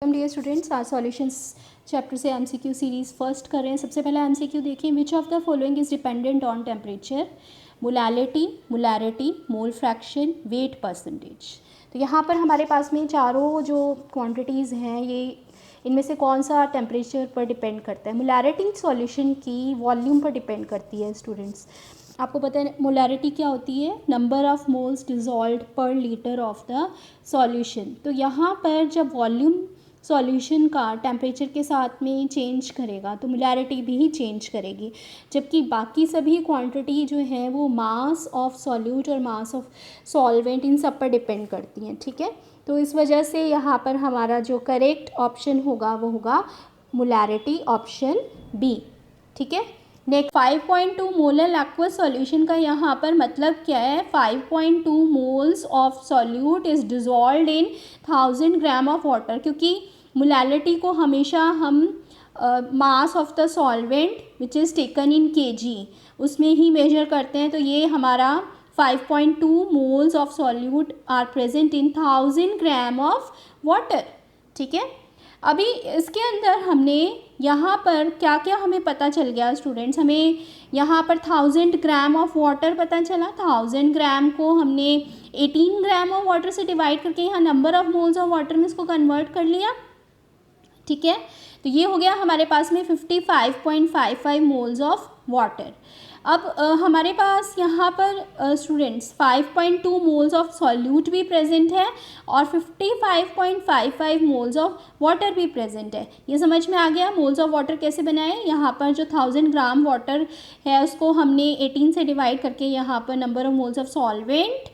Dear students, आज solutions chapter से MCQ series first कर रहे हैं। सबसे पहला एमसीक्यू देखिए, which of the following is dependent on temperature? Molarity, mole fraction, weight, percentage. तो यहाँ पर हमारे पास में चारों जो क्वांटिटीज़ हैं, ये इनमें से कौन सा टेम्परेचर पर डिपेंड करता है? मोलारिटी सॉल्यूशन की वॉल्यूम पर डिपेंड करती है स्टूडेंट्स। आपको पता है मोलारिटी क्या होती है? नंबर ऑफ मोल्स डिजॉल्व्ड पर लीटर ऑफ द सॉल्यूशन। तो यहाँ पर जब वॉल्यूम सॉल्यूशन का टेम्परेचर के साथ में चेंज करेगा तो मोलारिटी भी चेंज करेगी, जबकि बाकी सभी क्वांटिटी जो है वो मास ऑफ सॉल्यूट और मास ऑफ सॉल्वेंट इन सब पर डिपेंड करती हैं। ठीक है, तो इस वजह से यहाँ पर हमारा जो करेक्ट ऑप्शन होगा वो होगा मोलारिटी, ऑप्शन बी। ठीक है, नेक्स्ट 5.2 मोलर एक्वस सॉल्यूशन का यहाँ पर मतलब क्या है? 5.2 moles of solute is dissolved in 1000 gram of water, क्योंकि मोलारिटी को हमेशा हम mass of the solvent which is taken in KG उसमें ही मेजर करते हैं। तो ये हमारा 5.2 moles of solute are present in 1000 gram of water. ठीक है, अभी इसके अंदर हमने यहाँ पर क्या क्या हमें पता चल गया स्टूडेंट्स? हमें यहाँ पर 1000 ग्राम ऑफ वाटर पता चला। 1000 ग्राम को हमने 18 ग्राम ऑफ वाटर से डिवाइड करके यहाँ number of moles of water में इसको कन्वर्ट कर लिया। ठीक है, तो ये हो गया हमारे पास में 55.55 मोल्स ऑफ वाटर। अब हमारे पास यहाँ पर स्टूडेंट्स 5.2 मोल्स ऑफ सॉल्यूट भी प्रेजेंट है और 55.55 मोल्स ऑफ वाटर भी प्रेजेंट है। ये समझ में आ गया मोल्स ऑफ वाटर कैसे बनाए? यहाँ पर जो 1000 ग्राम वाटर है उसको हमने 18 से डिवाइड करके यहाँ पर number of moles of solvent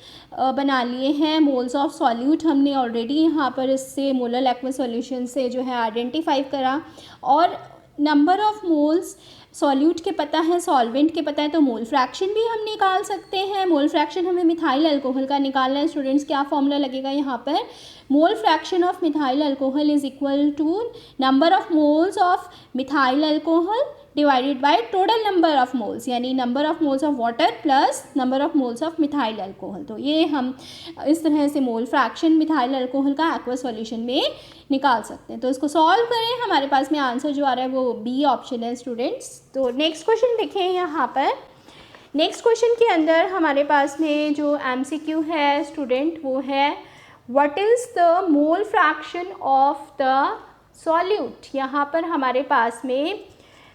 बना लिए हैं। मोल्स ऑफ सॉल्यूट हमने ऑलरेडी यहाँ पर इससे मोलर एक्वस सॉल्यूशन से जो है आइडेंटिफाई करा, और नंबर ऑफ मोल्स सॉल्यूट के पता है, सॉल्वेंट के पता है, तो मोल फ्रैक्शन भी हम निकाल सकते हैं। मोल फ्रैक्शन हमें मिथाइल अल्कोहल का निकालना है स्टूडेंट्स। क्या फॉर्मूला लगेगा यहाँ पर? Mole fraction of methyl alcohol is equal to number of moles of methyl alcohol divided by total number of moles, यानी number of moles of water plus number of moles of methyl alcohol. तो ये हम इस तरह से mole fraction methyl alcohol का aqueous solution में निकाल सकते हैं। तो इसको सॉल्व करें, हमारे पास में आंसर जो आ रहा है वो बी ऑप्शन है स्टूडेंट्स। तो नेक्स्ट क्वेश्चन देखें यहाँ पर। नेक्स्ट क्वेश्चन के अंदर हमारे पास में जो एमसीक्यू है स्टूडेंट वो है what is the mole fraction of the solute. यहाँ पर हमारे पास में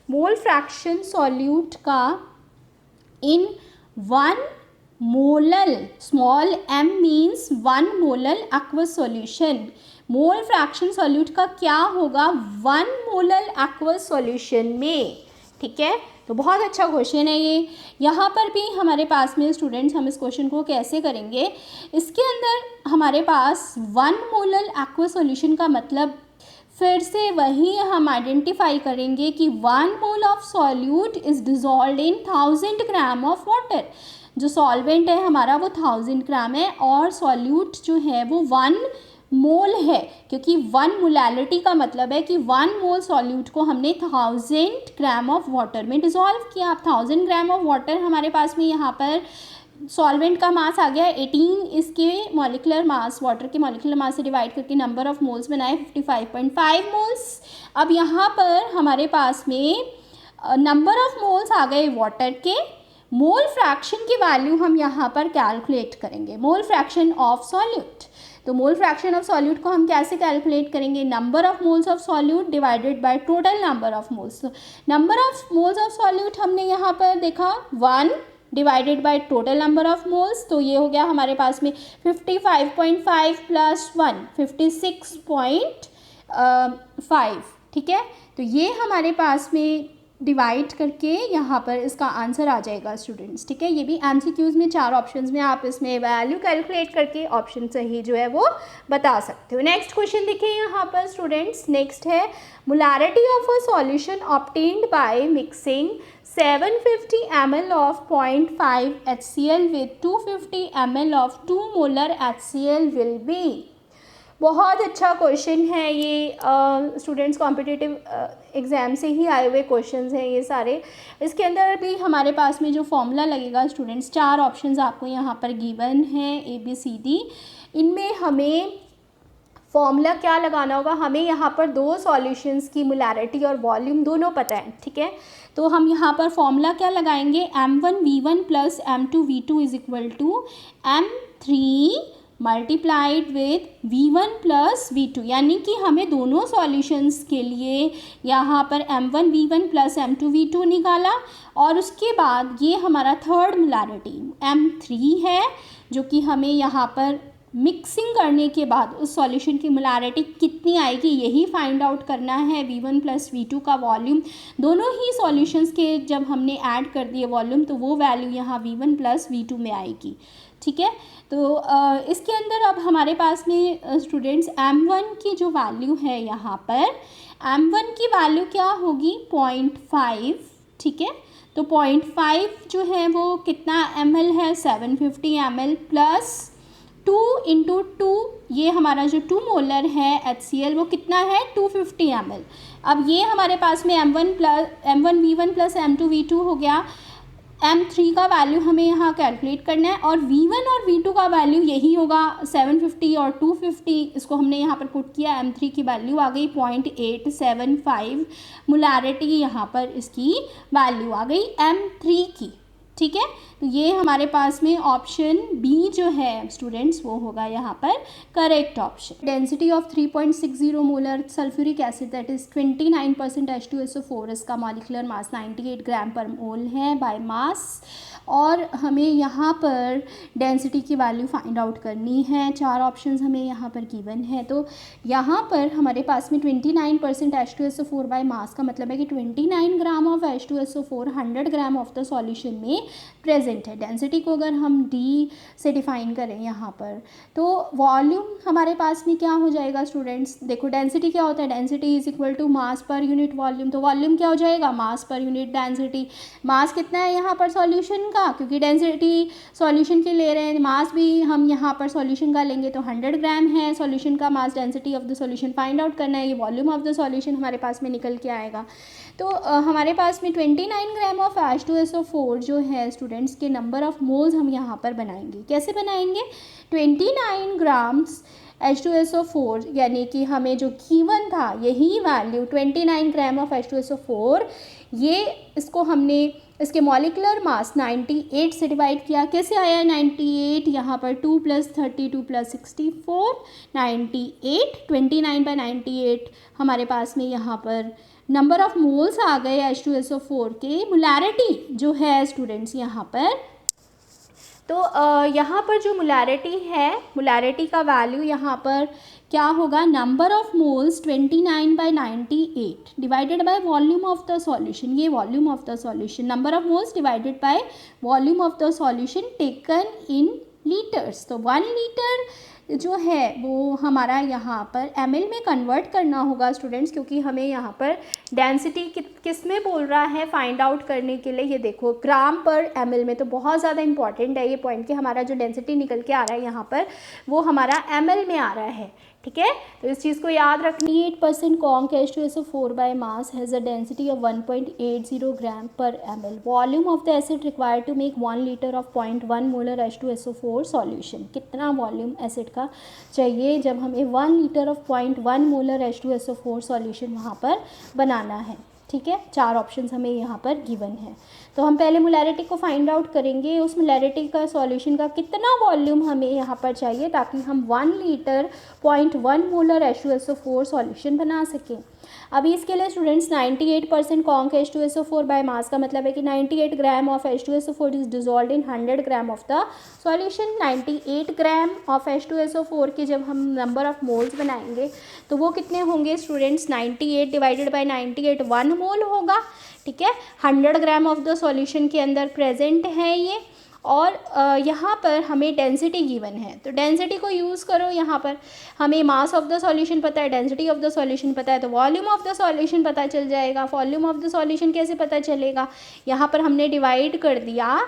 मोल फ्रैक्शन सॉल्यूट का इन 1 molal, small m means 1 molal aqueous solution, mole fraction solute का क्या होगा 1 मोलल एक्वस सॉल्यूशन में। ठीक है, तो बहुत अच्छा क्वेश्चन है ये। यहाँ पर भी हमारे पास में स्टूडेंट्स हम इस क्वेश्चन को कैसे करेंगे? इसके अंदर हमारे पास 1 मोलल एक्वस सॉल्यूशन का मतलब फिर से वही हम आइडेंटिफाई करेंगे कि 1 mole of solute is dissolved in 1000 gram of water. जो सॉल्वेंट है हमारा वो 1000 ग्राम है और सॉल्यूट जो है वो 1 मोल है, क्योंकि 1 मोलैलिटी का मतलब है कि 1 मोल सॉल्यूट को हमने 1000 ग्राम ऑफ वाटर में डिजॉल्व किया। अब 1000 ग्राम ऑफ वाटर हमारे पास में यहाँ पर सॉल्वेंट का मास आ गया 18, इसके मॉलिक्यूलर मास, वाटर के मॉलिक्यूलर मास से डिवाइड करके नंबर ऑफ मोल्स बनाए 55.5 मोल्स। अब यहाँ पर हमारे पास में नंबर ऑफ मोल्स आ गए वाटर के, मोल फ्रैक्शन की वैल्यू हम यहाँ पर कैलकुलेट करेंगे, मोल फ्रैक्शन ऑफ सॉल्यूट। तो मोल फ्रैक्शन ऑफ सॉल्यूट को हम कैसे कैलकुलेट करेंगे? Number of moles of solute divided by total number of moles. Number of moles of solute हमने यहाँ पर देखा 1 divided by total number of moles, तो ये हो गया हमारे पास में 55.5 प्लस 1 56.5। ठीक है, तो ये हमारे पास में डिवाइड करके यहाँ पर इसका आंसर आ जाएगा स्टूडेंट्स। ठीक है, ये भी एमसीक्यूज में 4 ऑप्शंस में आप इसमें वैल्यू कैलकुलेट करके ऑप्शन सही जो है वो बता सकते हो। नेक्स्ट क्वेश्चन देखिए यहाँ पर स्टूडेंट्स। नेक्स्ट है molarity of a solution obtained by mixing 750 ml of 0.5 HCl with 250 ml of 2 molar HCl will be। बहुत अच्छा क्वेश्चन है ये, स्टूडेंट्स कॉम्पिटिटिव एग्ज़ाम से ही आए हुए क्वेश्चंस हैं ये सारे। इसके अंदर भी हमारे पास में जो फॉर्मूला लगेगा स्टूडेंट्स, 4 ऑप्शंस आपको यहाँ पर गिवन हैं ABCD, इनमें हमें फॉर्मूला क्या लगाना होगा, हमें यहाँ पर दो सॉल्यूशंस की मोलैरिटी और वॉल्यूम दोनों पता है, ठीक है। तो हम यहाँ पर फॉर्मूला क्या लगाएंगे, m1v1 plus m2v2 is equal to m3 multiplied with v1 plus v2, यानी कि हमें दोनों सॉल्यूशंस के लिए यहाँ पर m1v1 प्लस m2v2 निकाला, और उसके बाद ये हमारा थर्ड मोलैरिटी m3 है, जो कि हमें यहाँ पर मिक्सिंग करने के बाद उस सॉल्यूशन की मोलैरिटी कितनी आएगी यही फाइंड आउट करना है। v1 प्लस v2 का वॉल्यूम दोनों ही सॉल्यूशंस के जब हमने ऐड कर दिए वॉल्यूम, तो वो वैल्यू यहाँ v1 प्लस v2 में आएगी, ठीक है। तो इसके अंदर अब हमारे पास में स्टूडेंट्स m1 की जो वैल्यू है, यहाँ पर m1 की वैल्यू क्या होगी 0.5, ठीक है। तो 0.5 जो है वो कितना ml है 750 ml प्लस 2 इंटू 2, ये हमारा जो 2 मोलर है HCl वो कितना है 250 ml। अब ये हमारे पास में m1v1 प्लस m2v2 हो गया, m3 का वैल्यू हमें यहाँ कैलकुलेट करना है, और v1 और v2 का वैल्यू यही होगा 750 और 250, इसको हमने यहाँ पर पुट किया, m3 की वैल्यू आ गई 0.875, मोलैरिटी यहाँ पर इसकी वैल्यू आ गई m3 की, ठीक है। तो ये हमारे पास में ऑप्शन बी जो है स्टूडेंट्स वो होगा यहाँ पर correct option. Density of 3.60 molar sulphuric acid that is 29% H2SO4, इसका मॉलिक्यूलर मास 98 ग्राम पर मोल है बाय मास, और हमें यहाँ पर डेंसिटी की वैल्यू फाइंड आउट करनी है। 4 ऑप्शंस हमें यहाँ पर गिवन है, तो यहाँ पर हमारे पास में 29% H2SO4 बाय मास का मतलब है कि 29 gram of H2SO4 100 gram of the solution में प्रेजेंट है। डेंसिटी को अगर हम डी से डिफाइन करें यहाँ पर, तो वॉल्यूम हमारे पास में क्या हो जाएगा स्टूडेंट्स, देखो डेंसिटी क्या होता है, density is equal to mass per unit volume, तो वॉल्यूम क्या हो जाएगा मास पर यूनिट डेंसिटी। मास कितना है यहाँ पर सॉल्यूशन का, क्योंकि डेंसिटी सॉल्यूशन के ले रहे हैं, मास भी हम यहाँ पर सॉल्यूशन का लेंगे, तो 100 ग्राम है सॉल्यूशन का mass, density of the solution find out करना है, ये वॉल्यूम ऑफ द सॉल्यूशन हमारे पास में निकल के आएगा। तो हमारे पास में 29 ग्राम ऑफ H2SO4 जो है स्टूडेंट्स के नंबर ऑफ मोल्स हम यहाँ पर बनाएंगे। कैसे बनाएंगे, 29 ग्राम्स H2SO4 यानी कि हमें जो गिवन था यही वैल्यू 29 ग्राम ऑफ H2SO4, ये इसको हमने इसके मॉलिक्यूलर मास 98 से डिवाइड किया। कैसे आया 98, यहाँ पर 2 + 32 + 64, 98 29/98 हमारे पास में यहाँ पर नंबर ऑफ मोल्स आ गए H2SO4 के। मोलैरिटी जो है स्टूडेंट्स यहाँ पर, तो यहाँ पर जो मोलैरिटी है, मोलैरिटी का वैल्यू यहाँ पर क्या होगा, number of moles 29/98 divided by volume of the solution, ये volume of the solution, number of moles divided by volume of the solution taken in litres. तो 1 लीटर जो है वो हमारा यहाँ पर ml में कन्वर्ट करना होगा स्टूडेंट्स, क्योंकि हमें यहाँ पर डेंसिटी किस में बोल रहा है फाइंड आउट करने के लिए, ये देखो ग्राम पर ml में, तो बहुत ज़्यादा इंपॉर्टेंट है ये पॉइंट कि हमारा जो डेंसिटी निकल के आ रहा है यहाँ पर वो हमारा ml में आ रहा है, ठीक है। तो इस चीज़ को याद रखनी है। 8% conc H2SO4 by mass has a density of 1.80 gram per ml। Volume of the acid required to make 1 litre of 0.1 molar H2SO4 solution. कितना वॉल्यूम एसिड का चाहिए जब हमें 1 litre of 0.1 molar H2SO4 solution वहाँ पर बनाना है, ठीक है। 4 ऑप्शंस हमें यहाँ पर गिवन है। तो हम पहले मोलैरिटी को फाइंड आउट करेंगे, उस मोलैरिटी का सॉल्यूशन का कितना वॉल्यूम हमें यहाँ पर चाहिए ताकि हम 1 लीटर 0.1 मोलर H2SO4 सॉल्यूशन बना सकें। अभी इसके लिए स्टूडेंट्स 98% कॉन्क H2SO4 बाय मास का मतलब है कि 98 gram of H2SO4 is dissolve in 100 gram of the solution. 98 gram of H2SO4 के जब हम नंबर ऑफ मोल्स बनाएंगे तो वो कितने होंगे स्टूडेंट्स, 98 डिवाइडेड बाय 98 1 मोल होगा, ठीक है। 100 ग्राम ऑफ द सॉल्यूशन के अंदर प्रेजेंट है ये, और यहाँ पर हमें डेंसिटी गिवन है, तो डेंसिटी को यूज़ करो। यहाँ पर हमें मास ऑफ द सॉल्यूशन पता है, डेंसिटी ऑफ द सॉल्यूशन पता है, तो वॉल्यूम ऑफ द सॉल्यूशन पता चल जाएगा। वॉल्यूम ऑफ द सॉल्यूशन कैसे पता चलेगा, यहाँ पर हमने डिवाइड कर दिया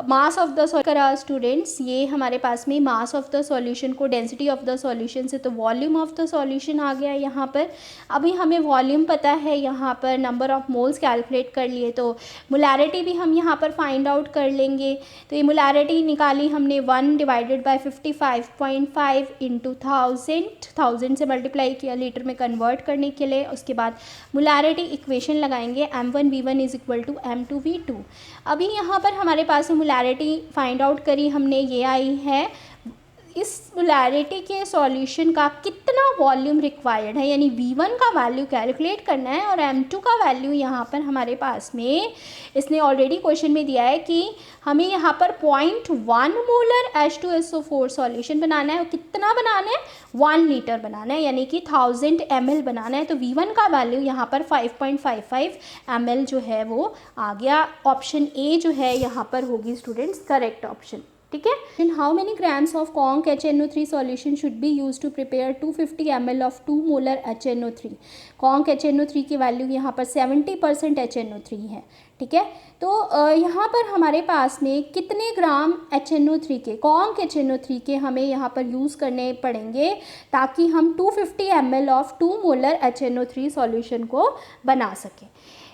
मास ऑफ द करा स्टूडेंट्स, ये हमारे पास में मास ऑफ द सॉल्यूशन को डेंसिटी ऑफ द सॉल्यूशन से, तो वॉल्यूम ऑफ द सॉल्यूशन आ गया यहाँ पर। अभी हमें वॉल्यूम पता है, यहाँ पर नंबर ऑफ मोल्स कैलकुलेट कर लिए, तो मोलैरिटी भी हम यहाँ पर फाइंड आउट कर लेंगे। तो तो ये मोलारिटी निकाली हमने 1 डिवाइडेड बाय 55.5 इंटू 1000 से मल्टीप्लाई किया लीटर में कन्वर्ट करने के लिए। उसके बाद मोलारिटी इक्वेशन लगाएंगे m1v1 is equal to m2v2। अभी यहाँ पर हमारे पास मोलारिटी फाइंड आउट करी हमने, ये आई है इस मोलारिटी के सॉल्यूशन का कितना वॉल्यूम रिक्वायर्ड है, यानी V1 का वैल्यू कैलकुलेट करना है और M2 का वैल्यू यहाँ पर हमारे पास में इसने ऑलरेडी क्वेश्चन में दिया है कि हमें यहाँ पर 0.1 मोलर H2SO4 सॉल्यूशन बनाना है। और कितना बनाना है, 1 लीटर बनाना है, यानी कि 1000 ml बनाना है। तो V1 का वैल्यू यहाँ पर 5.55 ml जो है वो आ गया। ऑप्शन ए जो है यहाँ पर होगी स्टूडेंट्स करेक्ट ऑप्शन, ठीक है। In how many grams of conc HNO3 solution should be use to prepare 250 ml ऑफ 2 मोलर HNO3। कॉन्क HNO3 की वैल्यू यहाँ पर 70% HNO3 है, ठीक है। तो यहाँ पर हमारे पास में कितने ग्राम HNO3 के, कॉन्क HNO3 के हमें यहाँ पर यूज़ करने पड़ेंगे ताकि हम 250 ml ऑफ 2 मोलर HNO3 सॉल्यूशन को बना सकें।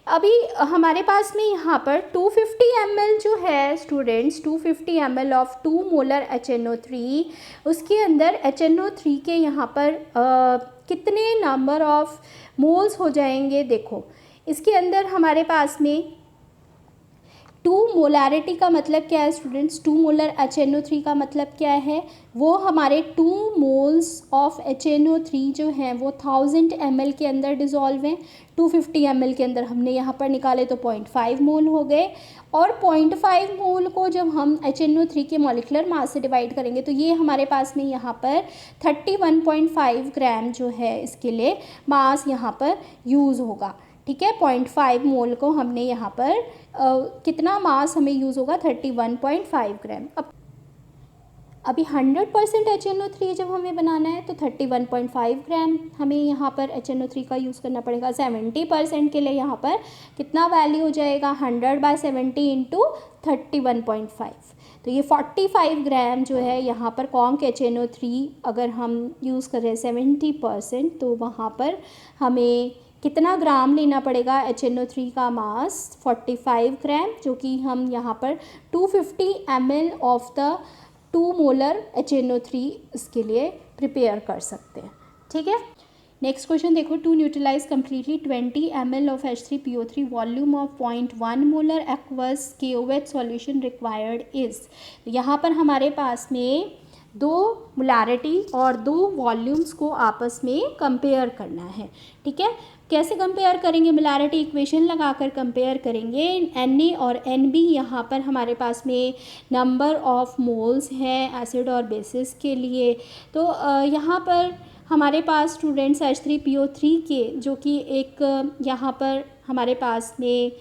अभी हमारे पास में यहाँ पर 250 ml जो है स्टूडेंट्स, 250 ml ऑफ 2 मोलर HNO3, उसके अंदर HNO3 के यहाँ पर कितने नंबर ऑफ मोल्स हो जाएंगे। देखो इसके अंदर हमारे पास में 2 मोलारिटी का मतलब क्या है स्टूडेंट्स, 2 मोलर HNO3 का मतलब क्या है, वो हमारे 2 मोल्स ऑफ HNO3 जो हैं वो 1000 ml के अंदर डिज़ोल्व हैं। 250 ml के अंदर हमने यहाँ पर निकाले तो 0.5 मोल हो गए, और 0.5 मोल को जब हम HNO3 के मॉलिक्यूलर मास से डिवाइड करेंगे तो ये हमारे पास में यहाँ पर 31.5 ग्राम जो है इसके लिए मास यहाँ पर यूज़ होगा, ठीक है। 0.5 मोल को हमने यहाँ पर कितना मास हमें यूज़ होगा, 31.5 ग्राम। अब अभी 100% HNO3 जब हमें बनाना है तो 31.5 ग्राम हमें यहाँ पर HNO3 का यूज़ करना पड़ेगा। 70% के लिए यहाँ पर कितना वैल्यू हो जाएगा, 100/70 इंटू 31.5, तो ये 45 ग्राम जो है यहाँ पर कॉन्क HNO3 अगर हम यूज़ कर रहे हैं 70%, तो वहाँ पर हमें कितना ग्राम लेना पड़ेगा HNO3 का मास, 45 ग्राम, जो कि हम यहाँ पर 250 ml of the 2 molar HNO3 इसके लिए प्रिपेयर कर सकते हैं, ठीक है। नेक्स्ट क्वेश्चन देखो, टू न्यूट्रलाइज कम्प्लीटली 20 ml ऑफ H3PO3 volume of 0.1 molar aqueous KOH solution required is. यहाँ पर हमारे पास में 2 मोलारिटी और 2 वॉल्यूम्स को आपस में कंपेयर करना है, ठीक है। कैसे कंपेयर करेंगे, मोलारिटी इक्वेशन लगाकर कंपेयर करेंगे। Na और Nb यहाँ पर हमारे पास में नंबर ऑफ मोल्स हैं एसिड और बेसिस के लिए। तो यहाँ पर हमारे पास स्टूडेंट्स H3PO3 के जो कि एक यहाँ पर हमारे पास में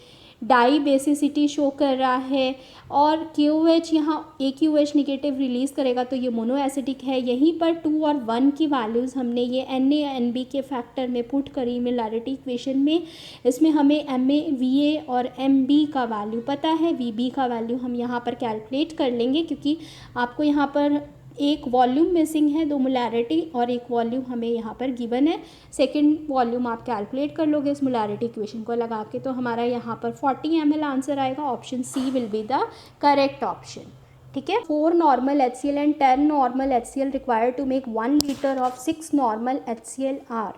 डाई बेसिसिटी शो कर रहा है, और KOH यहाँ AQH निगेटिव रिलीज़ करेगा तो ये मोनो एसिडिक है। यहीं पर 2 और 1 की वैल्यूज़ हमने ये Na-NB के फैक्टर में पुट करी मोलारिटी इक्वेशन में। इसमें हमें Ma Va और Mb का वैल्यू पता है, Vb का वैल्यू हम यहाँ पर कैलकुलेट कर लेंगे क्योंकि आपको यहाँ पर एक वॉल्यूम मिसिंग है, 2 मोलारिटी और एक वॉल्यूम हमें यहाँ पर गिवन है। सेकंड वॉल्यूम आप कैलकुलेट कर लोगे इस मोलारिटी इक्वेशन को लगा के, तो हमारा यहाँ पर 40 ml आंसर आएगा। Option C will be the correct option, ठीक है। 4 normal HCl and 10 normal HCl required to make 1 litre of 6 normal HCl are.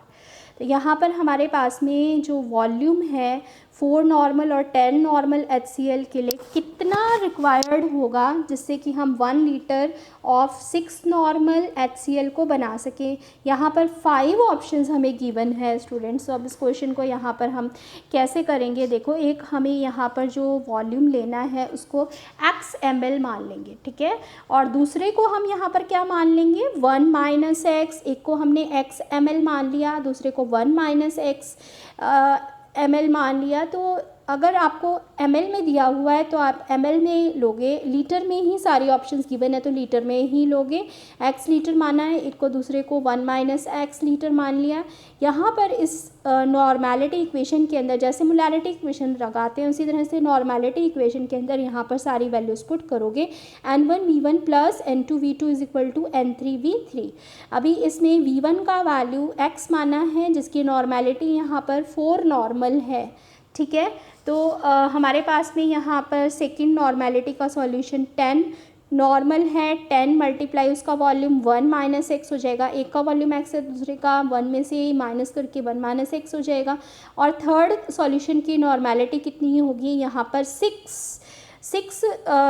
तो यहाँ पर हमारे पास में जो वॉल्यूम है 4 नॉर्मल और 10 नॉर्मल HCl के लिए कितना रिक्वायर्ड होगा जिससे कि हम 1 लीटर ऑफ 6 नॉर्मल HCl को बना सकें। यहाँ पर 5 ऑप्शंस हमें गिवन है स्टूडेंट्स। तो अब इस क्वेश्चन को यहाँ पर हम कैसे करेंगे, देखो एक हमें यहाँ पर जो वॉल्यूम लेना है उसको x ml मान लेंगे, ठीक है, और दूसरे को हम यहाँ पर क्या मान लेंगे 1 - x। एक को हमने x ml मान लिया, दूसरे को 1 - x ml मान लिया। तो अगर आपको ml में दिया हुआ है तो आप ml में लोगे, लीटर में ही सारी ऑप्शंस गिवन है तो लीटर में ही लोगे। x लीटर माना है, एक को दूसरे को 1 - x लीटर मान लिया। यहाँ पर इस नॉर्मेलिटी इक्वेशन के अंदर जैसे मोलारिटी इक्वेशन लगाते हैं उसी तरह से नॉर्मेलिटी इक्वेशन के अंदर यहाँ पर सारी वैल्यूज़ पुट करोगे। N1V1 + N2V2 = N3V3। अभी इसमें V1 का वैल्यू x माना है जिसकी नॉर्मेलिटी यहाँ पर 4 नॉर्मल है, ठीक है। तो हमारे पास में यहाँ पर सेकंड नॉर्मेलिटी का सॉल्यूशन 10 नॉर्मल है, 10 मल्टीप्लाई उसका वॉल्यूम 1 माइनस एक्स हो जाएगा, एक का वॉल्यूम एक्स है दूसरे का 1 में से माइनस करके 1 माइनस एक्स हो जाएगा। और थर्ड सॉल्यूशन की नॉर्मेलिटी कितनी होगी यहाँ पर 6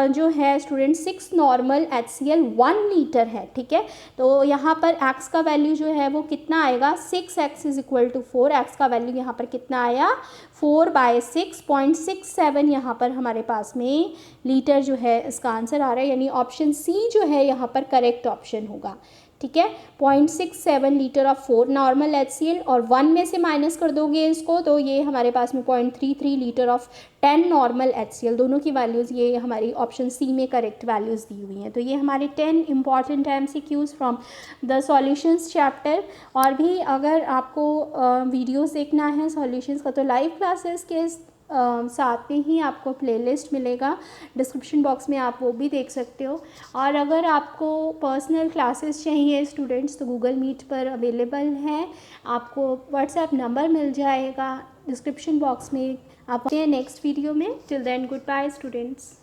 जो है स्टूडेंट 6 नॉर्मल HCl 1 लीटर है, ठीक है। तो यहाँ पर x का वैल्यू जो है वो कितना आएगा 6x is equal to 4, X का वैल्यू यहाँ पर कितना आया 4/6.67 यहाँ पर हमारे पास में लीटर जो है इसका आंसर आ रहा है, यानी ऑप्शन सी जो है यहाँ पर करेक्ट ऑप्शन होगा, ठीक है। 0.67 लीटर ऑफ 4 नॉर्मल HCl और 1 में से माइनस कर दोगे इसको तो ये हमारे पास में 0.33 लीटर ऑफ 10 नॉर्मल HCl, दोनों की वैल्यूज़ ये हमारी ऑप्शन सी में करेक्ट वैल्यूज़ दी हुई हैं। तो ये हमारे 10 important MCQs from the solutions chapter. और भी अगर आपको वीडियोस देखना है सॉल्यूशंस का तो लाइव क्लासेस के साथ में ही आपको प्लेलिस्ट मिलेगा, डिस्क्रिप्शन बॉक्स में आप वो भी देख सकते हो। और अगर आपको पर्सनल क्लासेस चाहिए स्टूडेंट्स तो गूगल मीट पर अवेलेबल है, आपको व्हाट्सएप नंबर मिल जाएगा डिस्क्रिप्शन बॉक्स में। आप नेक्स्ट वीडियो में, till then goodbye students.